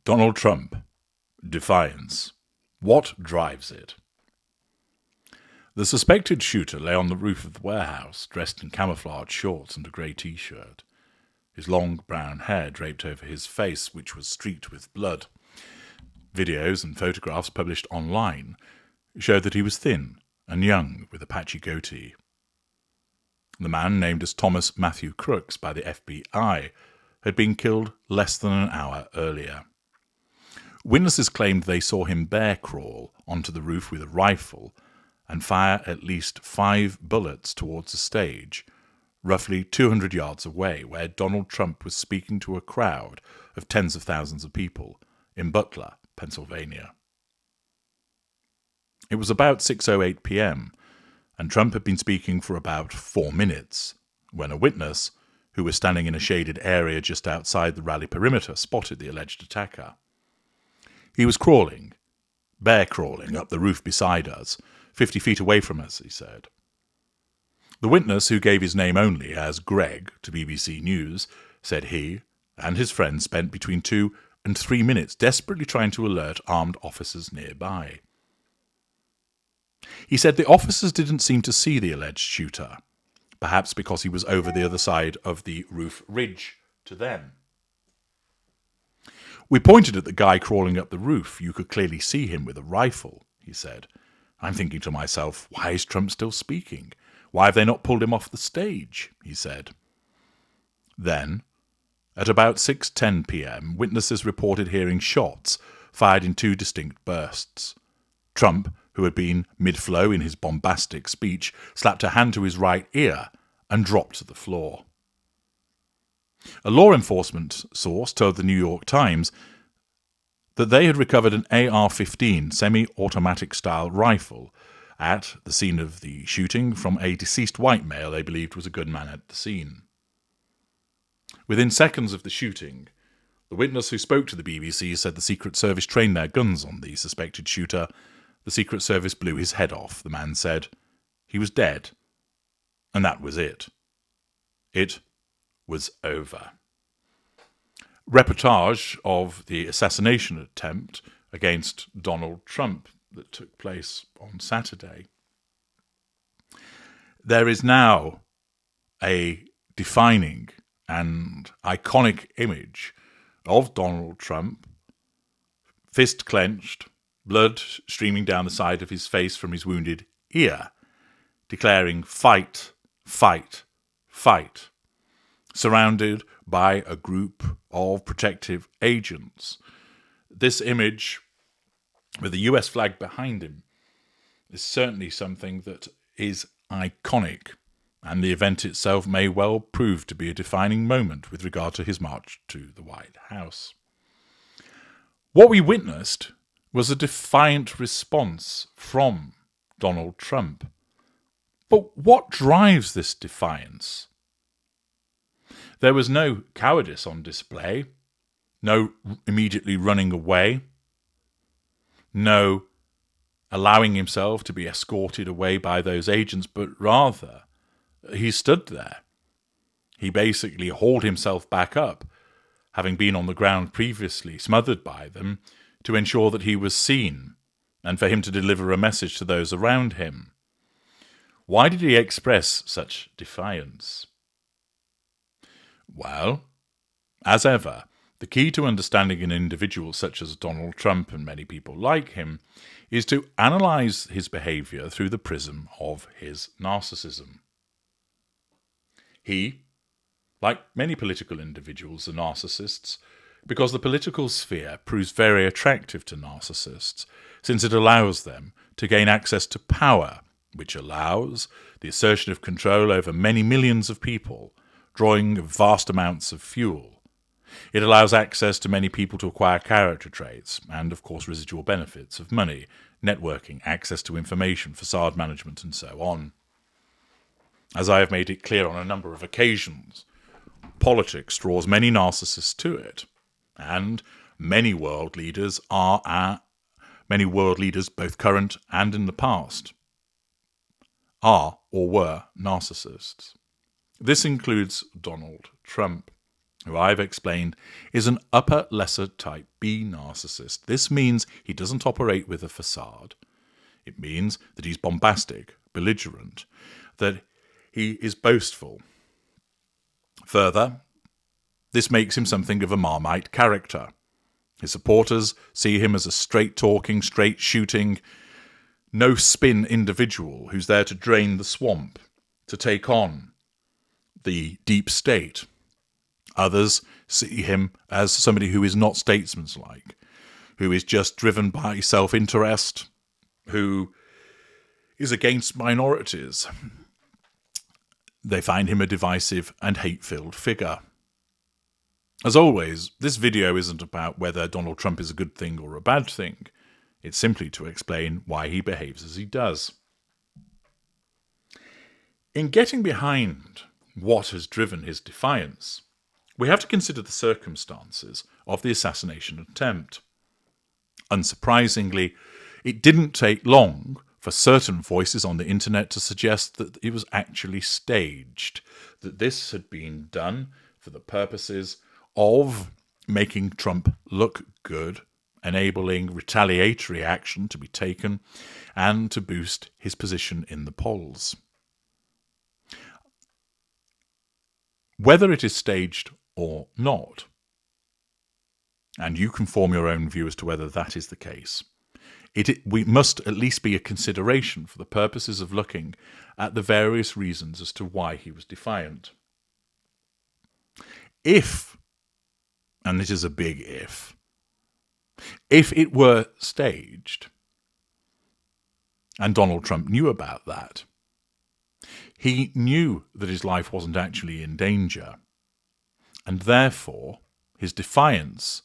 Donald Trump, Defiance. What drives it? The suspected shooter lay on the roof of the warehouse, dressed in camouflage shorts and a grey t-shirt. His long brown hair draped over his face, which was streaked with blood. Videos and photographs published online showed that he was thin and young, with a patchy goatee. The man, named as Thomas Matthew Crooks by the FBI, had been killed less than an hour earlier. Witnesses claimed they saw him bear crawl onto the roof with a rifle and fire at least 5 bullets towards the stage, roughly 200 yards away, where Donald Trump was speaking to a crowd of tens of thousands of people in Butler, Pennsylvania. It was about 6:08 p.m., and Trump had been speaking for about 4 minutes, when a witness, who was standing in a shaded area just outside the rally perimeter, spotted the alleged attacker. He was crawling, bear crawling, up the roof beside us, 50 feet away from us, he said. The witness, who gave his name only as Greg to BBC News, said he and his friend spent between 2 and 3 minutes desperately trying to alert armed officers nearby. He said the officers didn't seem to see the alleged shooter, perhaps because he was over the other side of the roof ridge to them. "We pointed at the guy crawling up the roof. You could clearly see him with a rifle," he said. "I'm thinking to myself, why is Trump still speaking? Why have they not pulled him off the stage?" he said. Then, at about 6:10 p.m., witnesses reported hearing shots fired in 2 distinct bursts. Trump, who had been mid-flow in his bombastic speech, slapped a hand to his right ear and dropped to the floor. A law enforcement source told the New York Times that they had recovered an AR-15 semi-automatic style rifle at the scene of the shooting from a deceased white male they believed was a gunman at the scene. Within seconds of the shooting, the witness who spoke to the BBC said the Secret Service trained their guns on the suspected shooter. The Secret Service blew his head off, the man said. He was dead. And that was it. It was over. Reportage of the assassination attempt against Donald Trump that took place on Saturday. There is now a defining and iconic image of Donald Trump, fist clenched, blood streaming down the side of his face from his wounded ear, declaring "fight, fight, fight," surrounded by a group of protective agents. This image, with the US flag behind him, is certainly something that is iconic, and the event itself may well prove to be a defining moment with regard to his march to the White House. What we witnessed was a defiant response from Donald Trump. But what drives this defiance? There was no cowardice on display, no immediately running away, no allowing himself to be escorted away by those agents, but rather he stood there. He basically hauled himself back up, having been on the ground previously, smothered by them, to ensure that he was seen and for him to deliver a message to those around him. Why did he express such defiance? Well, as ever, the key to understanding an individual such as Donald Trump and many people like him is to analyze his behavior through the prism of his narcissism. He, like many political individuals, are narcissists because the political sphere proves very attractive to narcissists, since it allows them to gain access to power, which allows the assertion of control over many millions of people, drawing vast amounts of fuel. It allows access to many people to acquire character traits and, of course, residual benefits of money, networking, access to information, facade management, and so on. As I have made it clear on a number of occasions, politics draws many narcissists to it, and many world leaders, both current and in the past, are or were narcissists. This includes Donald Trump. who I've explained is an upper lesser type B narcissist. This means he doesn't operate with a facade. It means that he's bombastic, belligerent, that he is boastful. Further, this makes him something of a Marmite character. His supporters see him as a straight-talking, straight-shooting, no-spin individual who's there to drain the swamp, to take on the deep state. Others see him as somebody who is not statesmanlike, who is just driven by self-interest, who is against minorities. They find him a divisive and hate-filled figure. As always, this video isn't about whether Donald Trump is a good thing or a bad thing. It's simply to explain why he behaves as he does. In getting behind what has driven his defiance, we have to consider the circumstances of the assassination attempt. Unsurprisingly, it didn't take long for certain voices on the internet to suggest that it was actually staged, that this had been done for the purposes of making Trump look good, enabling retaliatory action to be taken, and to boost his position in the polls. Whether it is staged or not, and you can form your own view as to whether that is the case, we must at least be a consideration for the purposes of looking at the various reasons as to why he was defiant. If, and this is a big if it were staged, and Donald Trump knew about that, he knew that his life wasn't actually in danger, and therefore his defiance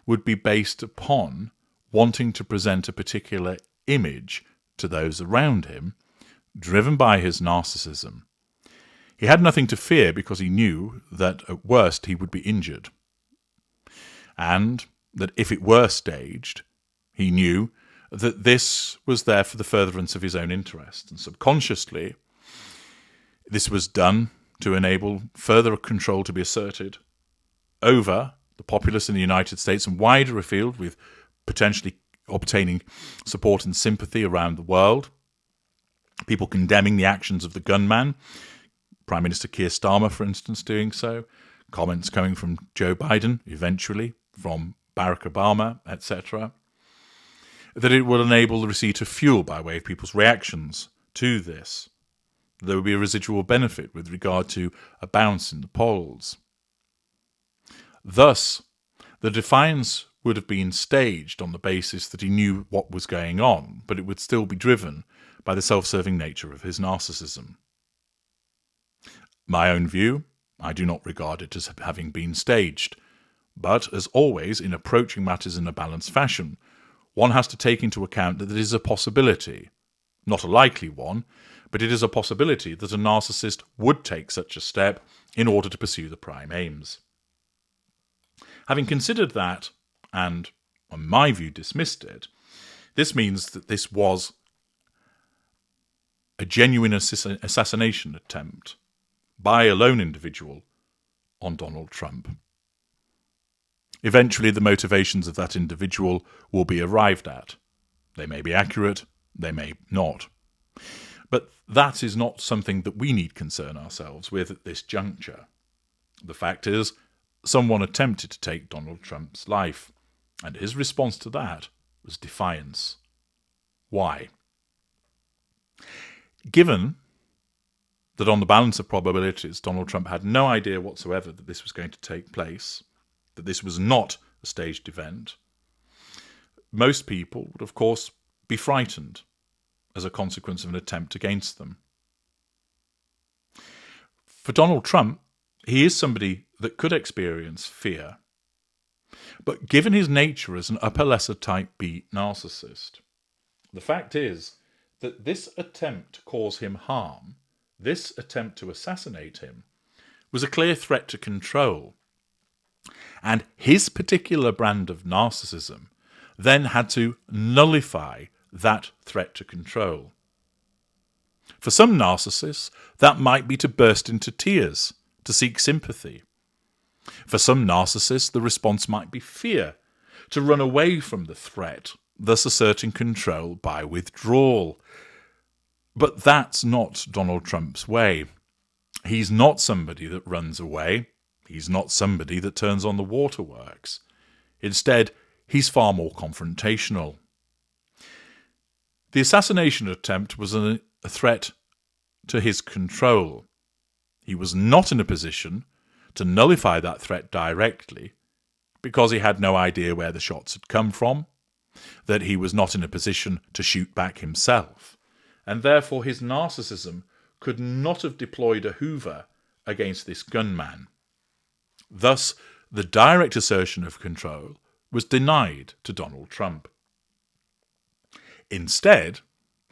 would be based upon wanting to present a particular image to those around him, driven by his narcissism. He had nothing to fear because he knew that at worst he would be injured, and that if it were staged, he knew that this was there for the furtherance of his own interest, and subconsciously this was done to enable further control to be asserted over the populace in the United States and wider afield, with potentially obtaining support and sympathy around the world. People condemning the actions of the gunman, Prime Minister Keir Starmer, for instance, doing so, comments coming from Joe Biden, eventually from Barack Obama, etc., that it will enable the receipt of fuel by way of people's reactions to this. There will be a residual benefit with regard to a bounce in the polls. Thus, the defiance would have been staged on the basis that he knew what was going on, but it would still be driven by the self-serving nature of his narcissism. My own view, I do not regard it as having been staged, but as always, in approaching matters in a balanced fashion, one has to take into account that it is a possibility, not a likely one, but it is a possibility that a narcissist would take such a step in order to pursue the prime aims. Having considered that, and, in my view, dismissed it, this means that this was a genuine assassination attempt by a lone individual on Donald Trump. Eventually, the motivations of that individual will be arrived at. They may be accurate, they may not. But that is not something that we need concern ourselves with at this juncture. The fact is, someone attempted to take Donald Trump's life, and his response to that was defiance. Why? Given that on the balance of probabilities, Donald Trump had no idea whatsoever that this was going to take place, that this was not a staged event, most people would, of course, be frightened as a consequence of an attempt against them. For Donald Trump, he is somebody that could experience fear, but given his nature as an upper lesser type B narcissist, the fact is that this attempt to cause him harm, this attempt to assassinate him, was a clear threat to control. And his particular brand of narcissism then had to nullify that threat to control. For some narcissists, that might be to burst into tears, to seek sympathy. For some narcissists, the response might be fear, to run away from the threat, thus asserting control by withdrawal. But that's not Donald Trump's way. He's not somebody that runs away. He's not somebody that turns on the waterworks. Instead, he's far more confrontational. The assassination attempt was a threat to his control. He was not in a position to nullify that threat directly because he had no idea where the shots had come from, that he was not in a position to shoot back himself, and therefore his narcissism could not have deployed a Hoover against this gunman. Thus, the direct assertion of control was denied to Donald Trump. Instead,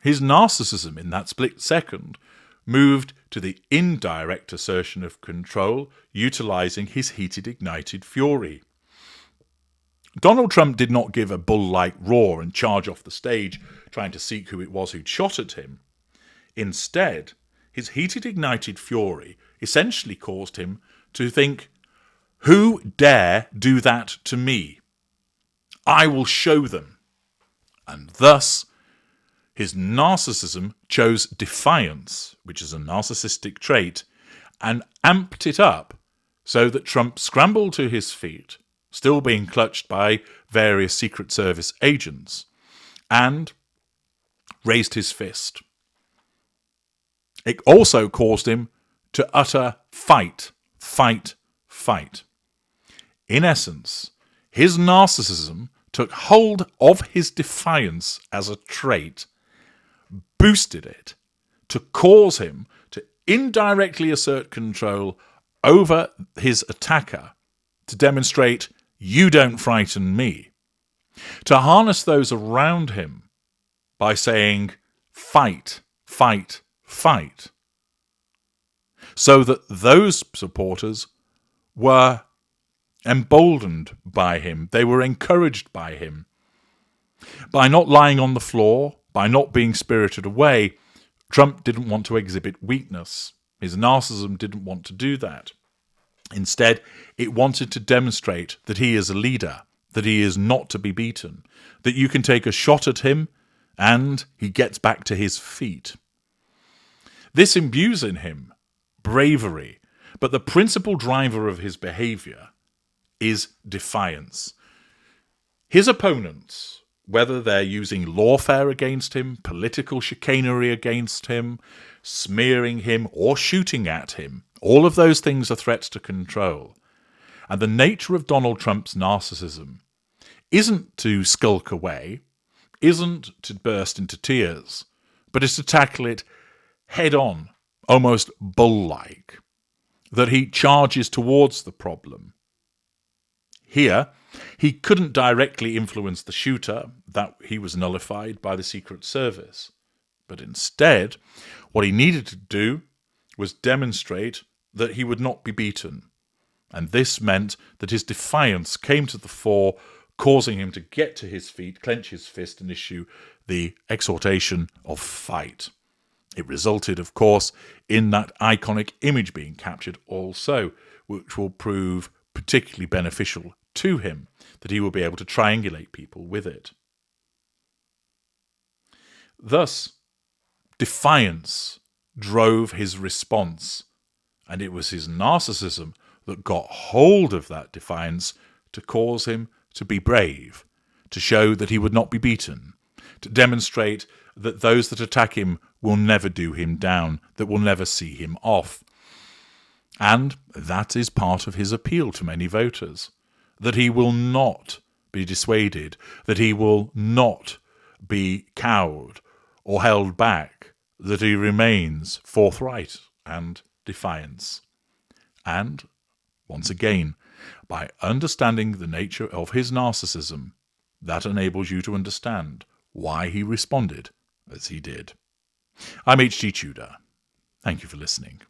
his narcissism in that split second moved to the indirect assertion of control, utilizing his heated, ignited fury. Donald Trump did not give a bull-like roar and charge off the stage, trying to seek who it was who'd shot at him. Instead, his heated, ignited fury essentially caused him to think, "Who dare do that to me? I will show them." And thus, his narcissism chose defiance, which is a narcissistic trait, and amped it up so that Trump scrambled to his feet, still being clutched by various Secret Service agents, and raised his fist. It also caused him to utter fight, fight, fight. In essence, his narcissism took hold of his defiance as a trait, boosted it to cause him to indirectly assert control over his attacker, to demonstrate, "You don't frighten me," to harness those around him by saying, "Fight, fight, fight," so that those supporters were emboldened by him. They were encouraged by him. By not lying on the floor, by not being spirited away, Trump didn't want to exhibit weakness. His narcissism didn't want to do that. Instead, it wanted to demonstrate that he is a leader, that he is not to be beaten, that you can take a shot at him and he gets back to his feet. This imbues in him bravery, but the principal driver of his behavior is defiance. His opponents, whether they're using lawfare against him, political chicanery against him, smearing him, or shooting at him, all of those things are threats to control. And the nature of Donald Trump's narcissism isn't to skulk away, isn't to burst into tears, but is to tackle it head on, almost bull-like, that he charges towards the problem. Here, he couldn't directly influence the shooter, that he was nullified by the Secret Service. But instead, what he needed to do was demonstrate that he would not be beaten. And this meant that his defiance came to the fore, causing him to get to his feet, clench his fist, and issue the exhortation of fight. It resulted, of course, in that iconic image being captured also, which will prove particularly beneficial to him, that he will be able to triangulate people with it. Thus, defiance drove his response, and it was his narcissism that got hold of that defiance to cause him to be brave, to show that he would not be beaten, to demonstrate that those that attack him will never do him down, that will never see him off. And that is part of his appeal to many voters, that he will not be dissuaded, that he will not be cowed or held back, that he remains forthright and defiant. And, once again, by understanding the nature of his narcissism, that enables you to understand why he responded as he did. I'm H.G. Tudor. Thank you for listening.